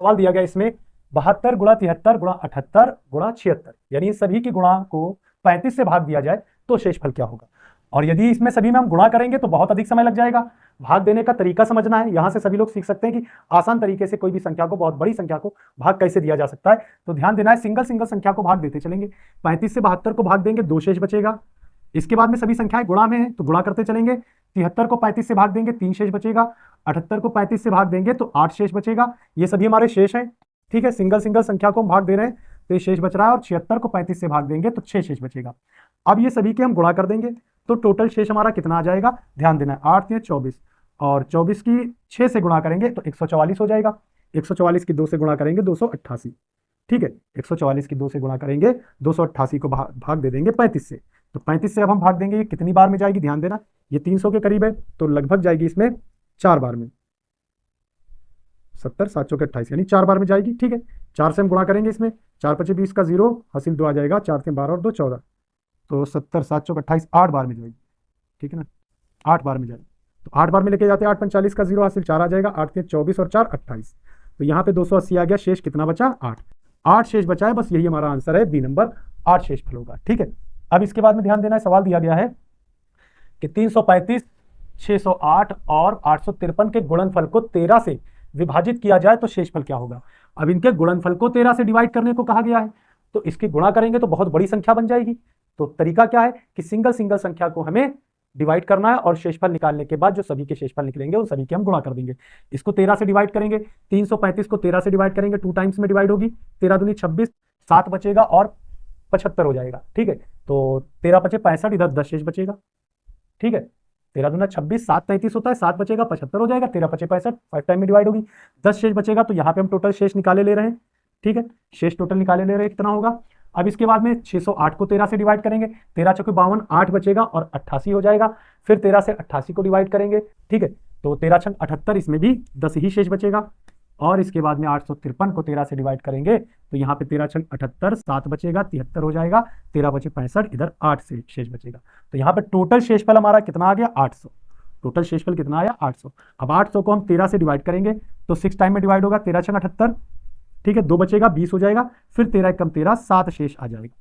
सवाल दिया गया इसमें 72 गुणा 73 गुणा 78 गुणा 76, यानी इन सभी की गुणा को 35 से भाग दिया जाए तो शेषफल क्या होगा। और यदि इसमें सभी में हम गुणा करेंगे तो बहुत अधिक समय लग जाएगा। भाग देने का तरीका समझना है, यहां से सभी लोग सीख सकते हैं कि आसान तरीके से कोई भी संख्या को, बहुत बड़ी संख्या को भाग कैसे दिया जा सकता है। तो ध्यान देना है, सिंगल सिंगल संख्या को भाग देते चलेंगे। 35 से 72 को भाग देंगे, 2 शेष बचेगा। इसके बाद में सभी संख्याएं गुणा में है तो गुणा करते चलेंगे। 73 को 35 से भाग देंगे, 3 शेष बचेगा। 78 को 35 से भाग देंगे तो 8 शेष बचेगा। ये सभी हमारे शेष हैं, ठीक है। सिंगल सिंगल संख्या को हम भाग दे रहे हैं तो ये शेष बच रहा है। और 76 को 35 से भाग देंगे तो 6 शेष बचेगा। अब ये सभी के हम गुणा कर देंगे तो टोटल शेष हमारा कितना आ जाएगा, ध्यान देना है। 8 या 24, और 24 की 6 से गुणा करेंगे तो 144 हो जाएगा। 144 की 2 से गुणा करेंगे 288, ठीक है। 144 की 2 से गुणा करेंगे, 288 को भाग दे देंगे 35 से। तो 35 से अब हम भाग देंगे, ये कितनी बार में जाएगी, ध्यान देना। ये 300 के करीब है तो लगभग जाएगी इसमें 4 बार में। 70 7 चौके 28, यानी 4 बार में जाएगी, ठीक है। 4 से हम गुणा करेंगे इसमें, 4 5 20 का 0, हासिल 2 आ जाएगा। 4 से 12 और 2 14, तो 70 7 चौके 28, 8 बार में जाएगी, ठीक है ना। 8 बार में जाएगी तो 8 बार में लेके जाते हैं। 8 45 का 0, हासिल 4 आ जाएगा। 8 के 24 और 4 28, तो यहाँ पे 280 आ गया। शेष कितना बचा, 8 शेष बचा है। बस यही हमारा आंसर है, बी नंबर 8 शेषफल होगा, ठीक है। अब इसके बाद में ध्यान देना है, सवाल दिया गया है कि 335, 608 और 853 के गुणनफल को 13 से विभाजित किया जाए तो शेषफल क्या होगा। अब इनके गुणनफल को 13 से डिवाइड करने को कहा गया है, तो इसकी गुणा करेंगे तो बहुत बड़ी संख्या बन जाएगी। तो तरीका क्या है कि सिंगल सिंगल संख्या को हमें डिवाइड करना है और शेषफल निकालने के बाद जो सभी के शेषफल निकलेंगे उन सभी के हम गुणा कर देंगे। इसको 13 से डिवाइड करेंगे, 335 को 13 से डिवाइड करेंगे, 2 टाइम्स में डिवाइड होगी। 13 दूनी 26, 7 बचेगा और 75 हो जाएगा, ठीक है। तो 13 5 65, इधर 10 शेष बचेगा, ठीक है। 13 दूना 26, 7 33 होता है, 7 बचेगा, 75 हो जाएगा। 13 5 65, 5 टाइम में डिवाइड होगी, 10 शेष बचेगा। तो यहाँ पे हम टोटल शेष निकाले ले रहे हैं, ठीक है। शेष टोटल निकाले ले रहे हैं, कितना होगा। अब इसके बाद में 608 को 13 से डिवाइड करेंगे, 13 चौके 52, 8 बचेगा और 88 हो जाएगा। फिर 13 से 88 को डिवाइड करेंगे, ठीक है। तो 13 छंग 78, इसमें भी 10 ही शेष बचेगा। और इसके बाद में 853 को 13 से डिवाइड करेंगे तो यहाँ पे 13 छंग 78, 7 बचेगा, 73 हो जाएगा। 13 बचे 65, इधर 8 से शेष बचेगा। तो यहाँ पे टोटल शेषफल हमारा कितना आ गया, 800। टोटल शेषफल कितना आया, 800। अब 800 को हम 13 से डिवाइड करेंगे तो 6 टाइम में डिवाइड होगा। 13 छंग 78, ठीक है, 2 बचेगा, 20 हो जाएगा। फिर 13 कम 13, 7 शेष आ जाएगा।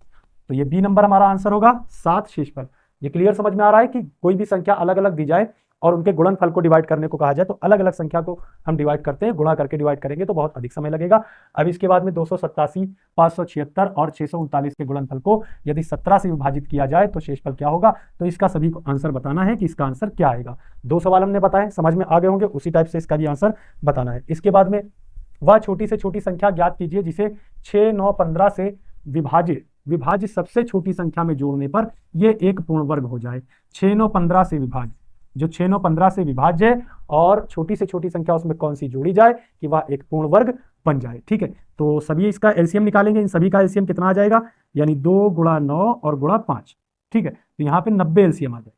तो ये बी नंबर हमारा आंसर होगा, 7 शेषफल। ये क्लियर समझ में आ रहा है कि कोई भी संख्या अलग अलग दी जाए और उनके गुणनफल को डिवाइड करने को कहा जाए तो अलग अलग संख्या को हम डिवाइड करते हैं, गुणा करके डिवाइड करेंगे तो बहुत अधिक समय लगेगा। अब इसके बाद में 287, 576 और 639 के गुणनफल को यदि 17 से विभाजित किया जाए तो शेषफल क्या होगा। तो इसका सभी को आंसर बताना है कि इसका आंसर क्या आएगा। 2 सवाल हमने बताए, समझ में आ गए होंगे, उसी टाइप से इसका भी आंसर बताना है। इसके बाद में वह छोटी से छोटी संख्या ज्ञात कीजिए जिसे 6 9 15 से विभाज्य सबसे छोटी संख्या में जोड़ने पर यह एक पूर्ण वर्ग हो जाए। 6 9 15 से विभाज्य, जो 6 9 15 से विभाज्य है और छोटी से छोटी संख्या उसमें कौन सी जोड़ी जाए कि वह एक पूर्ण वर्ग बन जाए, ठीक है। तो सभी इसका एलसीएम निकालेंगे, इन सभी का एलसीएम कितना आ जाएगा, यानी 2 गुणा 9 और गुणा 5, ठीक है। तो यहाँ पे 90 एलसीएम आ जाए।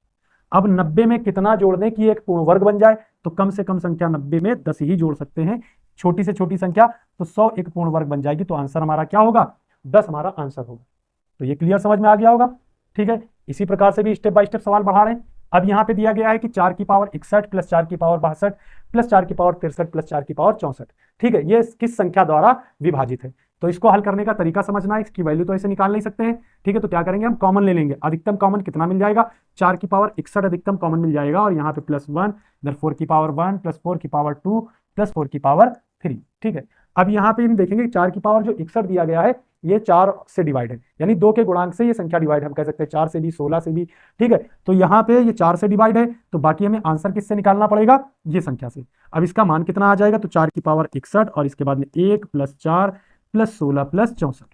अब 90 में कितना जोड़ दें कि एक पूर्ण वर्ग बन जाए, तो कम से कम संख्या 90 में 10 ही जोड़ सकते हैं। छोटी से छोटी संख्या तो 100 एक पूर्ण वर्ग बन जाएगी। तो आंसर हमारा क्या होगा, 10 हमारा आंसर होगा। तो ये क्लियर समझ में आ गया होगा, ठीक है। इसी प्रकार से भी स्टेप बाय स्टेप सवाल बढ़ा रहे हैं। अब यहाँ पे दिया गया है कि 4 की पावर 61 प्लस 4 की पावर 62 प्लस 4 की पावर 63 प्लस 4 की पावर 64, ठीक है, ये किस संख्या द्वारा विभाजित है। तो इसको हल करने का तरीका समझना है। इसकी वैल्यू तो ऐसे निकाल नहीं सकते हैं, ठीक है। तो क्या करेंगे, हम कॉमन ले लेंगे। अधिकतम कॉमन कितना मिल जाएगा, 4 की पावर 61 अधिकतम कॉमन मिल जाएगा और यहाँ पे +1, इधर 4 की पावर 1 प्लस 4 की पावर 2 प्लस 4 की पावर 3, ठीक है। अब यहाँ पे हम देखेंगे 4 की पावर जो 61 दिया गया है ये 4 से डिवाइड है, यानी 2 के गुणांक से ये संख्या डिवाइड हम कह सकते हैं, 4 से भी 16 से भी, ठीक है। तो यहाँ पे ये 4 से डिवाइड है तो बाकी हमें आंसर किससे निकालना पड़ेगा, ये संख्या से। अब इसका मान कितना आ जाएगा, तो 4 की पावर 61 और इसके बाद में 1 प्लस 4 प्लस 16 प्लस 64,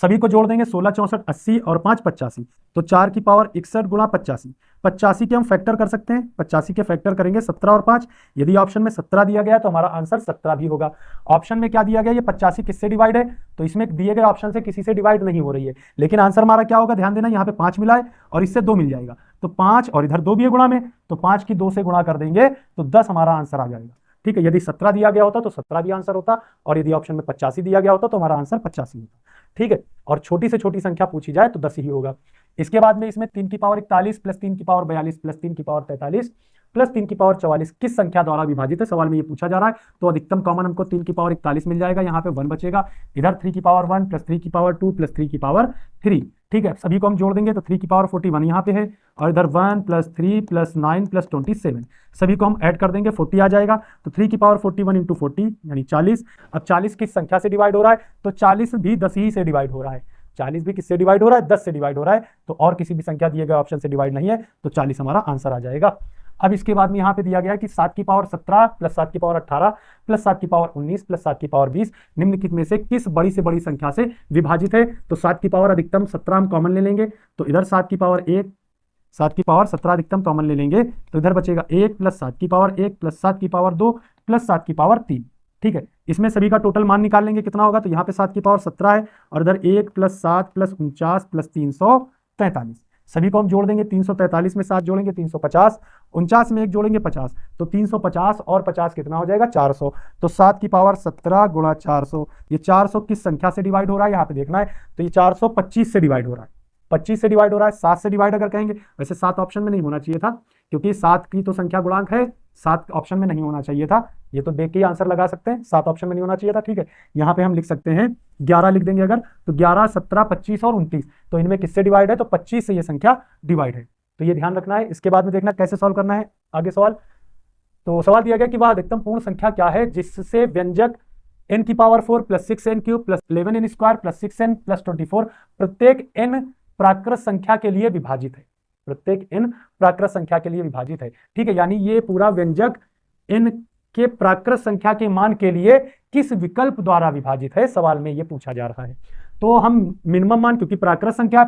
सभी को जोड़ देंगे। 16 64 80 और 5 85, तो 4 की पावर 61 गुणा 85। 85 के हम फैक्टर कर सकते हैं, 85 के फैक्टर करेंगे 17 और 5। यदि ऑप्शन में 17 दिया गया तो हमारा आंसर 17 भी होगा। ऑप्शन में क्या दिया गया, ये 85 किससे डिवाइड है, तो इसमें दिए गए ऑप्शन से किसी से डिवाइड नहीं हो रही है, लेकिन आंसर हमारा क्या होगा, ध्यान देना, यहाँ पे 5 मिला है और इससे 2 मिल जाएगा, तो 5 और इधर 2 भी है गुणा में, तो 5 की 2 से गुणा कर देंगे तो 10 हमारा आंसर आ जाएगा, ठीक है। यदि 17 दिया गया होता तो 17 भी आंसर होता और यदि ऑप्शन में 85 दिया गया होता तो हमारा आंसर 85 होता, ठीक है। और छोटी से छोटी संख्या पूछी जाए तो 10 ही होगा। इसके बाद में इसमें 3 की पावर 41 प्लस 3 की पावर 42 प्लस 3 की पावर 43 प्लस 3 की पावर 44 किस संख्या द्वारा विभाजित है, सवाल में ये पूछा जा रहा है। तो अधिकतम कॉमन हमको 3 की पावर 41 मिल जाएगा, यहाँ पे 1 बचेगा, इधर 3 की पावर 1 प्लस 3 की पावर 2 प्लस 3 की पावर 3, ठीक है। सभी को हम जोड़ देंगे तो 3 की पावर 41 यहाँ पे है, और इधर 1 प्लस 3 प्लस 9 प्लस 27, सभी को हम ऐड कर देंगे 40 आ जाएगा। तो 3 की पावर 41 इंटू 40 यानी 40। अब 40 किस संख्या से डिवाइड हो रहा है, तो 40 भी 10 ही से डिवाइड हो रहा है। 40 भी किससे डिवाइड हो रहा है, 10 से डिवाइड हो रहा है, तो और किसी भी संख्या दिए गए ऑप्शन से डिवाइड नहीं है, तो 40 हमारा आंसर आ जाएगा। अब इसके बाद में यहाँ पे दिया गया है कि 7 की पावर 17 प्लस 7 की पावर 18 प्लस 7 की पावर 19 प्लस 7 की पावर 20 निम्नलिखित में से किस बड़ी से बड़ी संख्या से विभाजित है। तो 7 की पावर अधिकतम 17 हम कॉमन ले लेंगे, तो इधर 7 की पावर 1, 7 की पावर 17 अधिकतम कॉमन ले लेंगे, तो इधर बचेगा 1 प्लस 7 की पावर 1 प्लस 7 की पावर 2 प्लस 7 की पावर 3, ठीक है। इसमें सभी का टोटल मान निकाल लेंगे कितना होगा, तो यहाँ पे 7 की पावर 17 है, और इधर 1 प्लस 7 प्लस 49 प्लस 343, सभी को हम जोड़ देंगे, 343 में 7 जोड़ेंगे 350, 49 में 1 जोड़ेंगे 50, तो 350 और 50 कितना हो जाएगा 400। तो 7 की पावर 17 गुणा 400, ये 400 किस संख्या से डिवाइड हो रहा है यहाँ पे देखना है, तो ये 425 से डिवाइड हो रहा है, 25 से डिवाइड हो रहा है। 7 से डिवाइड अगर कहेंगे, वैसे 7 ऑप्शन में नहीं होना चाहिए था, क्योंकि 7 की तो संख्या गुणांक है, 7 ऑप्शन में नहीं होना चाहिए था, ये तो देख के ही आंसर लगा सकते हैं, 7 ऑप्शन में नहीं होना चाहिए था, ठीक है। यहाँ पे हम लिख सकते हैं 11 लिख देंगे अगर, तो 11, 17, 25 और 29, तो इनमें किससे डिवाइड है, तो 25 से ये संख्या डिवाइड है, तो ये ध्यान रखना है। इसके बाद में देखना कैसे सॉल्व करना है आगे सवाल। तो सवाल दिया गया कि वह अधिकतम पूर्ण संख्या क्या है जिससे व्यंजक n की power 4 plus 6n cube plus 11n square plus 6n plus 24 प्रत्येक n प्राकृत संख्या के लिए विभाजित है, प्रत्येक n प्राकृत संख्या के लिए विभाजित है, ठीक है। यानी ये पूरा व्यंजक n के प्राकृत संख्या के मान के लिए किस विकल्प द्वारा विभाजित है, सवाल में ये पूछा जा रहा है। तो हम मिनिमम मान, क्योंकि प्राकृत संख्या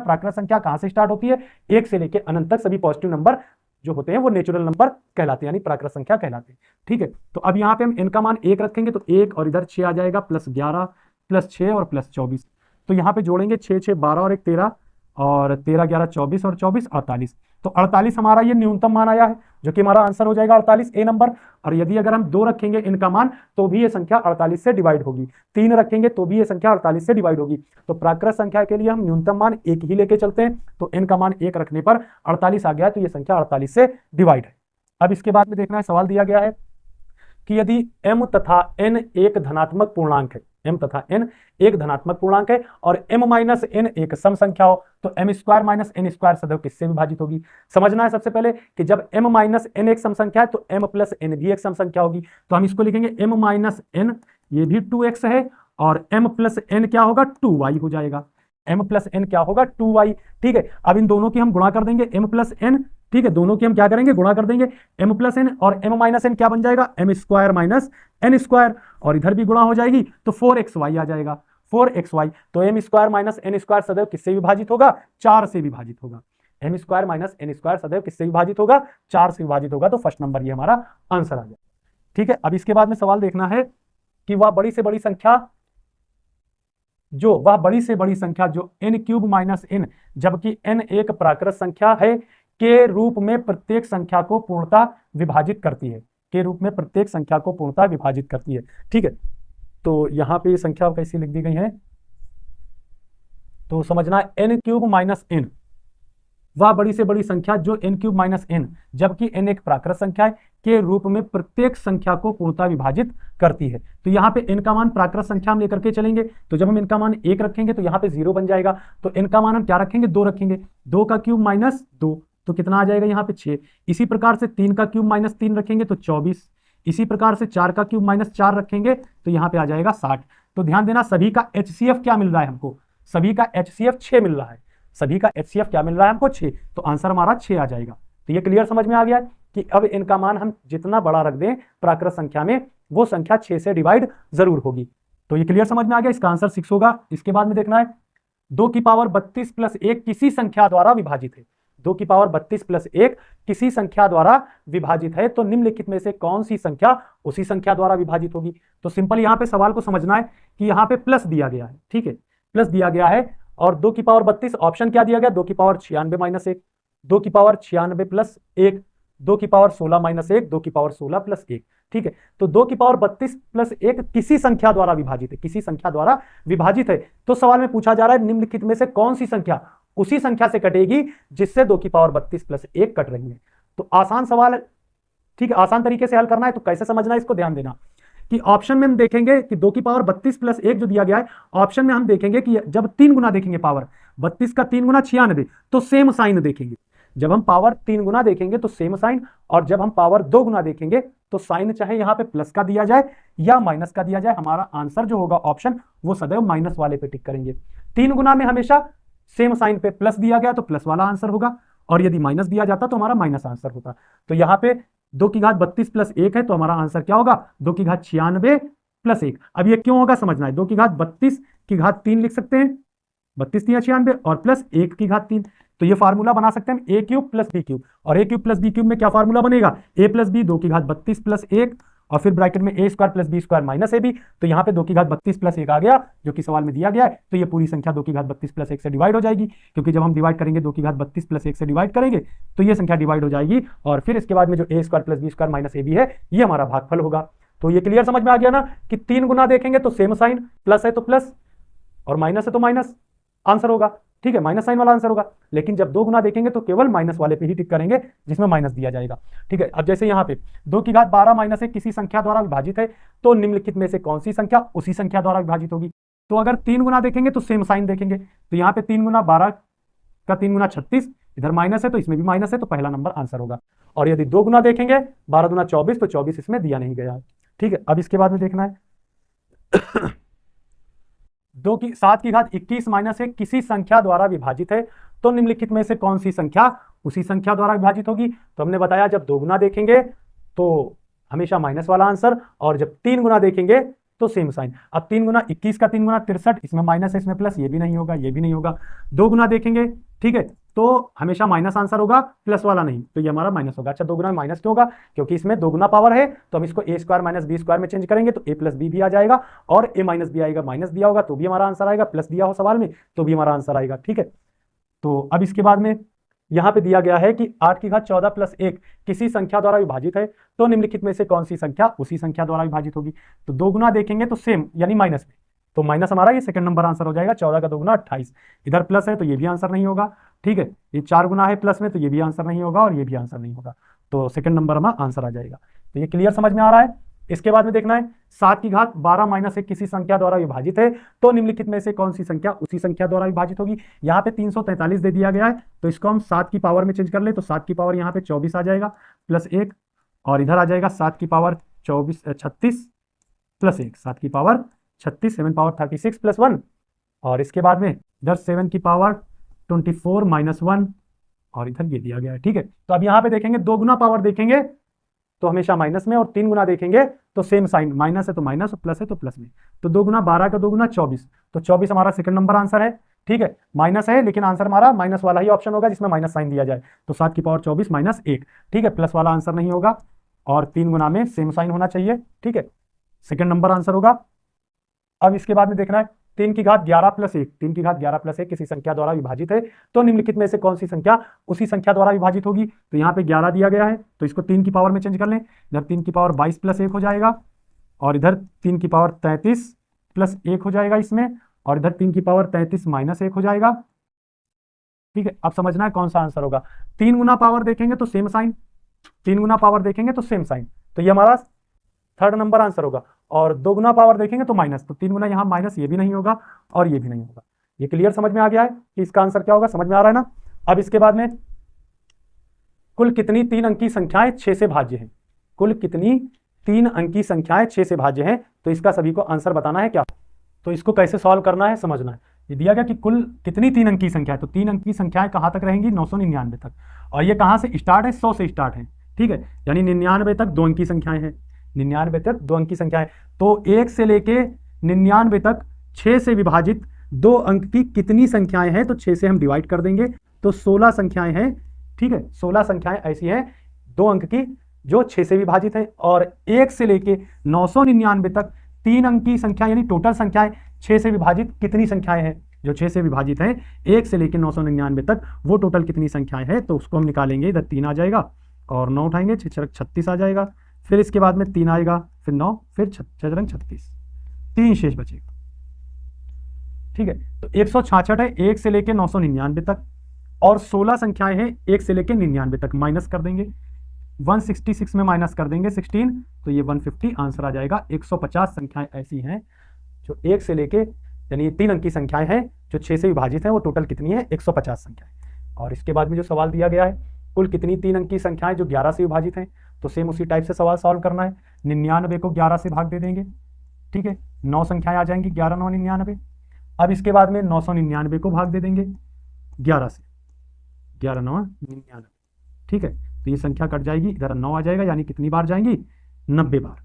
कहां से स्टार्ट होती है, 1 से लेकर अनंत तक सभी पॉजिटिव नंबर जो होते हैं वो नेचुरल नंबर कहलाते हैं, यानी प्राकृत संख्या कहलाते हैं, ठीक है। तो अब यहाँ पे हम n का मान 1 रखेंगे, तो 1 और इधर 6 आ जाएगा, प्लस 11 प्लस 6 और प्लस 24, तो यहाँ पे जोड़ेंगे 6 6 12 और 1 13, और 13 11 24 और 24 48, तो 48 हमारा ये न्यूनतम मान आया है, जो कि हमारा आंसर हो जाएगा 48 ए नंबर। और यदि अगर हम 2 रखेंगे इनका मान, तो भी ये संख्या 48 से डिवाइड होगी, 3 रखेंगे तो भी ये संख्या 48 से डिवाइड होगी। तो प्राकृत संख्या के लिए हम न्यूनतम मान 1 ही लेके चलते हैं, तो n का मान 1 रखने पर 48 आ गया, तो ये संख्या 48 से डिवाइड है। अब इसके बाद में देखना है, सवाल दिया गया है कि यदि m तथा n एक धनात्मक पूर्णांक है, m तथा n एक धनात्मक पूर्णांक है और m माइनस n एक सम संख्या हो, तो m square minus n square सदैव किससे विभाजित होगी। समझना है सबसे पहले कि जब m माइनस n एक सम संख्या है तो m प्लस n भी एक सम संख्या होगी, तो हम इसको लिखेंगे m माइनस n, ये भी 2x है, और m प्लस n क्या होगा 2y हो जाएगा, m प्लस n क्या होगा 2y, ठीक है। अब इन दोनों की हम गुणा कर देंगे m प्लस n, ठीक है, दोनों की हम क्या करेंगे गुणा कर देंगे, m प्लस n और m माइनस n क्या बन जाएगा m square minus n square, और इधर भी गुणा हो जाएगी तो 4xy आ जाएगा, 4xy। तो m square minus n square सदैव किससे विभाजित होगा, 4 से विभाजित होगा, m square minus n square सदैव किससे विभाजित होगा, 4 से विभाजित होगा, तो फर्स्ट नंबर ये हमारा आंसर आ जाएगा, ठीक है। अब इसके बाद में सवाल देखना है कि वह बड़ी से बड़ी संख्या जो n क्यूब माइनस n, जबकि n एक प्राकृत संख्या है, के रूप में प्रत्येक संख्या को पूर्णतः विभाजित करती है, के रूप में प्रत्येक संख्या को पूर्णतः विभाजित करती है, ठीक है। तो यहाँ पे संख्या कैसी लिख दी गई है, तो समझना है n क्यूब माइनस n, वह बड़ी से बड़ी संख्या जो n क्यूब माइनस n, जबकि n एक प्राकृत संख्या है, के रूप में प्रत्येक संख्या को पूर्णतः विभाजित करती है। तो यहाँ पे n का मान प्राकृत संख्या हम लेकर के चलेंगे, तो जब हम n का मान 1 रखेंगे तो यहाँ पे 0 बन जाएगा, तो n का मान हम क्या रखेंगे 2 रखेंगे, 2 का क्यूब माइनस 2, तो कितना आ जाएगा यहाँ पे 6। इसी प्रकार से 3 का क्यूब माइनस 3 रखेंगे तो 24, इसी प्रकार से 4 का क्यूब माइनस 4 रखेंगे तो यहाँ पे आ जाएगा 60। तो ध्यान देना, सभी का HCF क्या मिल रहा है हमको, सभी का HCF 6 मिल रहा है, सभी का HCF क्या मिल रहा है हमको 6, तो आंसर हमारा 6 आ जाएगा। तो ये क्लियर समझ में आ गया कि अब इनका मान हम जितना बड़ा रख दें प्राकृत संख्या में, वो संख्या 6 से डिवाइड जरूर होगी। तो ये क्लियर समझ में आ गया, इसका आंसर 6 होगा। इसके बाद में देखना है 2 की पावर 32 प्लस 1 किसी संख्या द्वारा विभाजित है, 2 की पावर 32 प्लस 1 किसी संख्या द्वारा विभाजित है, तो निम्नलिखित में से कौन सी संख्या उसी संख्या द्वारा विभाजित होगी। तो सिंपल यहाँ पे सवाल को समझना है कि यहाँ पे प्लस दिया गया है, ठीक है, प्लस दिया गया है, और 2 की पावर 32 ऑप्शन क्या दिया गया, 2 की पावर 96 माइनस 1, 2 की पावर 96 प्लस 1, 2 की पावर 16 माइनस 1, 2 की पावर 16 प्लस 1, ठीक है। तो 2 की पावर 32 प्लस 1 किसी संख्या द्वारा विभाजित है, किसी संख्या द्वारा विभाजित है। तो सवाल में पूछा जा रहा है निम्नलिखित में से कौन सी संख्या उसी संख्या से कटेगी जिससे 2 की पावर 32 प्लस 1 कट रही है। तो आसान सवाल ठीक है, आसान तरीके से हल करना है। तो कैसे समझना है इसको ध्यान देना कि ऑप्शन में हम देखेंगे कि 2 की पावर 32 प्लस 1 जो दिया गया है, ऑप्शन में हम देखेंगे कि जब 3 गुना देखेंगे पावर 32 का 3 गुना 96, तो सेम साइन देखेंगे। जब हम पावर 3 गुना देखेंगे तो सेम साइन, और जब हम पावर 2 गुना देखेंगे तो साइन चाहे यहां पे प्लस का दिया जाए या माइनस का दिया जाए, हमारा आंसर जो होगा ऑप्शन वो सदैव माइनस वाले पे टिक करेंगे। 3 गुना में हमेशा सेम साइन पे प्लस दिया गया तो प्लस वाला आंसर होगा, और यदि माइनस दिया जाता तो हमारा माइनस आंसर होता। तो यहाँ पे 2 की घात 32 प्लस 1 है, तो हमारा आंसर क्या होगा 2 की घात 96 प्लस 1। अब ये क्यों होगा समझना है। 2 की घात 32 की घात 3 लिख सकते हैं, 32 3 96, और प्लस 1 की घात 3। तो ये फार्मूला बना सकते हैं ए क्यूब प्लस बी क्यूब, और ए क्यूब प्लस बी क्यूब में क्या फार्मूला बनेगा, ए प्लस बी 2 की घात 32 प्लस 1, और फिर ब्रैकेट में A square plus B square minus A B. तो यहाँ पे 2 की घात 32 प्लस 1 आ गया जो कि सवाल में दिया गया है। तो ये पूरी संख्या 2 की घात 32 प्लस 1 से डिवाइड हो जाएगी, क्योंकि जब हम डिवाइड करेंगे 2 की घात 32 प्लस 1 से डिवाइड करेंगे तो ये संख्या डिवाइड हो जाएगी, और फिर इसके बाद में जो A square plus B square minus A B है ये हमारा भागफल होगा। तो ये क्लियर समझ में आ गया ना कि 3 गुना देखेंगे तो सेम साइन, प्लस है तो प्लस और माइनस है तो माइनस आंसर होगा। ठीक है, माइनस साइन वाला आंसर होगा। लेकिन जब 2 गुना देखेंगे तो केवल माइनस वाले पे ही टिक करेंगे जिसमें माइनस दिया जाएगा। ठीक है, अब जैसे यहाँ पे 2 की घात 12 माइनस 1 किसी संख्या द्वारा विभाजित है, तो निम्नलिखित में से कौन सी संख्या उसी संख्या द्वारा विभाजित होगी। तो अगर 3 गुना देखेंगे तो सेम साइन देखेंगे, तो यहाँ पे 3 गुना 12 का 3 गुना 36, इधर माइनस है तो इसमें भी माइनस है, तो पहला नंबर आंसर होगा। और यदि 2 गुना देखेंगे 12 गुना 24, तो 24 इसमें दिया नहीं गया है। ठीक है, अब इसके बाद में देखना है 7 की घात 21 माइनस 1 किसी संख्या द्वारा विभाजित है, तो निम्नलिखित में से कौन सी संख्या उसी संख्या द्वारा विभाजित होगी। तो हमने बताया जब 2 गुना देखेंगे तो हमेशा माइनस वाला आंसर, और जब 3 गुना देखेंगे तो सेम साइन। अब 3 गुना 21 का 3 गुना 63, इसमें माइनस है इसमें प्लस, ये भी नहीं होगा ये भी नहीं होगा। 2 गुना देखेंगे, ठीक है, तो हमेशा माइनस आंसर होगा, प्लस वाला नहीं, तो ये हमारा माइनस होगा। अच्छा, 2 गुना में माइनस क्यों होगा, क्योंकि इसमें 2 गुना पावर है, तो हम इसको ए स्क्वायर माइनस बी स्क्वायर में चेंज करेंगे तो ए प्लस बी भी आ जाएगा, और ए माइनस बी आएगा, माइनस दिया होगा तो भी हमारा आंसर आएगा, प्लस दिया हो सवाल में तो भी हमारा आंसर आएगा। ठीक है, तो अब इसके बाद में यहाँ पे दिया गया है कि 8 की घात 14 प्लस 1 किसी संख्या द्वारा विभाजित है, तो निम्नलिखित में से कौन सी संख्या उसी संख्या द्वारा विभाजित होगी। तो 2 गुना देखेंगे तो सेम यानी माइनस में, तो माइनस हमारा ये सेकंड नंबर आंसर हो जाएगा। 14 का 2 गुना 28, इधर प्लस है तो ये भी आंसर नहीं होगा। ठीक है, ये 4 गुना है प्लस में, तो ये भी आंसर नहीं होगा और ये भी आंसर नहीं होगा, तो सेकंड नंबर हमारा आंसर आ जाएगा। तो ये क्लियर समझ में आ रहा है। इसके बाद में देखना है 7 की घात 12 माइनस 1 किसी संख्या द्वारा विभाजित है, तो निम्नलिखित में से कौन सी संख्या उसी संख्या द्वारा विभाजित होगी। यहाँ पे 343 दे दिया गया है, तो इसको हम 7 की पावर में चेंज कर ले, तो 7 की पावर यहाँ पे 24 आ जाएगा प्लस 1, और इधर आ जाएगा 7 की पावर 36 प्लस 1, 7 की पावर 36, 7 पावर 36 प्लस 1, और इसके बाद में इधर 7 की पावर 24 माइनस 1, और इधर ये दिया गया है। ठीक है, तो अब यहाँ पे देखेंगे 2 गुना पावर देखेंगे तो हमेशा माइनस में, और 3 गुना देखेंगे तो सेम साइन, माइनस है तो माइनस और प्लस है तो प्लस में। तो 2 गुना 12 का 2 गुना 24, तो 24 हमारा सेकंड नंबर आंसर है। ठीक है, माइनस है लेकिन आंसर हमारा माइनस वाला ही ऑप्शन होगा जिसमें माइनस साइन दिया जाए, तो 7 की पावर 24 माइनस 1। ठीक है, प्लस वाला आंसर नहीं होगा, और 3 गुना में सेम साइन होना चाहिए। ठीक है, सेकंड नंबर आंसर होगा। अब इसके बाद में देखना है 3 की घात 11 प्लस 1, 3 की घात 11 प्लस 1 किसी संख्या द्वारा विभाजित है, तो निम्नलिखित में से कौन सी संख्या उसी संख्या द्वारा विभाजित होगी। तो यहाँ पे 11 दिया गया है, तो इसको 3 की पावर में चेंज कर लें, इधर 3 की पावर 22 प्लस 1 हो जाएगा, और इधर 3 की पावर 33 प्लस 1 हो जाएगा इसमें, और इधर 3 की पावर 33 माइनस 1 हो जाएगा। ठीक है, अब समझना है कौन सा आंसर होगा। 3 गुना पावर देखेंगे तो सेम साइन, 3 गुना पावर देखेंगे तो सेम साइन, तो ये हमारा थर्ड नंबर आंसर होगा। और 2 गुना पावर देखेंगे तो माइनस, तो 3 गुना यहाँ माइनस, ये भी नहीं होगा और ये भी नहीं होगा। ये क्लियर समझ में आ गया है कि इसका आंसर क्या होगा, समझ में आ रहा है ना। अब इसके बाद में कुल कितनी 3 अंकी संख्याएं 6 से भाज्य हैं, कुल कितनी 3 अंकी संख्याएं 6 से भाज्य हैं, तो इसका सभी को आंसर बताना है क्या। तो इसको कैसे सॉल्व करना है समझना है। ये दिया गया कि कुल कितनी 3 अंकी संख्या है, तो 3 अंकी संख्याएं कहाँ तक रहेंगी 999 तक, और ये कहाँ से स्टार्ट है 100 से स्टार्ट है। ठीक है, यानी 99 तक 2 अंकी संख्याएं हैं, 99 तक 2 अंकी संख्याएं, तो 1 से लेके 99 तक 6 से विभाजित 2 अंक की कितनी संख्याएं हैं, तो 6 से हम डिवाइड कर देंगे तो 16 संख्याएं हैं। ठीक है, 16 संख्याएं ऐसी हैं 2 अंक की जो 6 से विभाजित है, और 1 से लेके 999 तक 3 अंकी संख्या यानी टोटल संख्याएं 6 से विभाजित कितनी संख्याएं हैं, जो 6 से विभाजित हैं 1 से लेके 999 तक, वो टोटल कितनी संख्याएं हैं, तो उसको हम निकालेंगे। इधर 3 आ जाएगा और 9 उठाएंगे, 6 36 आ जाएगा, फिर इसके बाद में 3 आएगा, फिर 9, फिर 36, 3 शेष बचेगा। ठीक है, तो 166 है 1 से लेके 999 तक, और 16 संख्याएं हैं 1 से लेके 99 तक, माइनस कर देंगे। 166 में माइनस कर देंगे 16, तो ये 150 आंसर आ जाएगा। 150 संख्याएं ऐसी हैं जो 1 से लेके, यानी 3 अंक की संख्याएं हैं जो 6 से विभाजित हैं। वो टोटल कितनी है? 150 संख्याएं। और इसके बाद में जो सवाल दिया गया है, कुल कितनी 3 अंक की संख्याएं जो 11 से विभाजित हैं, तो सेम उसी टाइप से सवाल सॉल्व करना है। 99 को 11 से भाग दे देंगे, ठीक है, 9 संख्याएं आ जाएंगी, 11 9 99। अब इसके बाद में 999 को भाग दे देंगे 11 से, 11 9 99, ठीक है, तो ये संख्या कट जाएगी, इधर 9 आ जाएगा, यानी कितनी बार जाएंगी? 90 बार,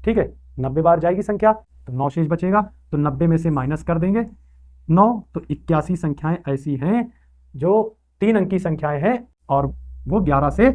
ठीक है, 90 बार जाएगी संख्या, तो 9 शेष बचेगा, तो 90 में से माइनस कर देंगे 9, तो 81 संख्याएं ऐसी हैं जो 3 अंक की संख्याएं हैं और वो 11 से